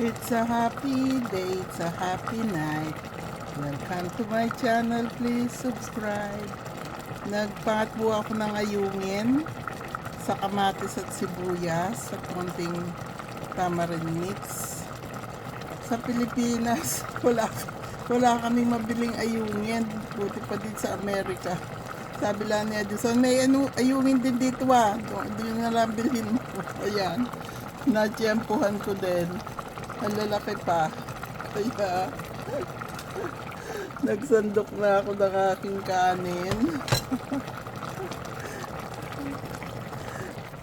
It's a happy day, it's a happy night. Welcome to my channel, please subscribe. Nagpangat po ako ng ayungin sa kamatis at sibuyas at konting tamarind mix. Sa Pilipinas, wala kaming mabiling ayungin. Buti pa din sa Amerika. Sabi lang ni Edison, may ayungin din dito Hindi na lang bilhin mo. Ayan. Natiyempuhan ko din. Ang lalaki pa. Kaya, nagsandok na ako ng aking kanin.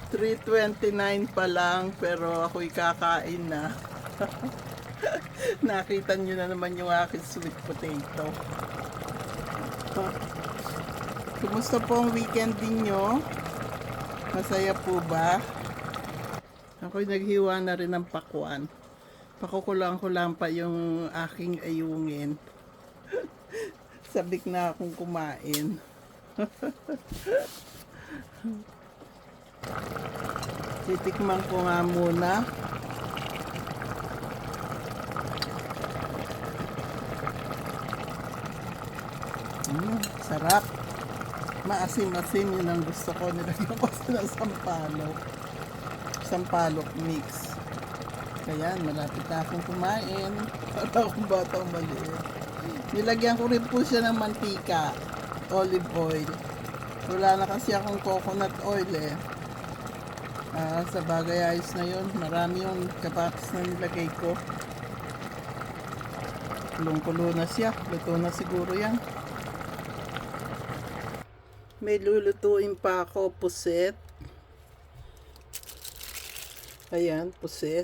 3:29 pa lang, pero ako'y kakain na. Nakita nyo na naman yung aking sweet potato. Kumusta po ang weekend ninyo? Masaya po ba? Ako'y naghiwa na rin ng pakwan. Pakukulang ko lang pa yung aking ayungin. Sabik na akong kumain. Titikman ko nga muna. Sarap. Maasim-asim, yun ang gusto ko. Nilagyan ko ng sampalok mix. Kaya malapit na akong kumain. Para akong batang maliit. Nilagyan ko rin po siya ng mantika, olive oil. Wala na kasi akong coconut oil sa bagay ayos na yun. Marami yung kapatis na nilagay ko. Kulong-kulo na siya. Luto na siguro yan. May lulutuin pa ako, puset. Ayan, puset.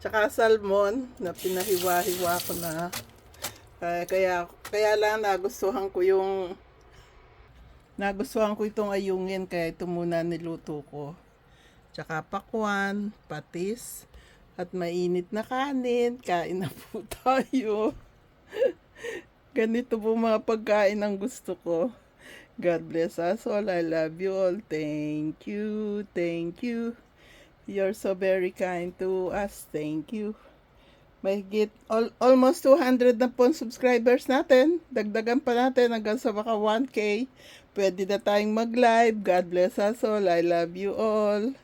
Tsaka salmon na pinahiwa-hiwa ko na. Kaya lang nagustuhan ko itong ayungin, kaya ito muna niluto ko. Tsaka pakwan, patis, at mainit na kanin. Kain na po tayo. Ganito po mga pagkain ang gusto ko. God bless us all. I love you all. Thank you. Thank you. You're so very kind to us. Thank you. Mahigit almost 200 na po subscribers natin. Dagdagan pa natin hanggang sa baka 1K. Pwede na tayong mag-live. God bless us all. I love you all.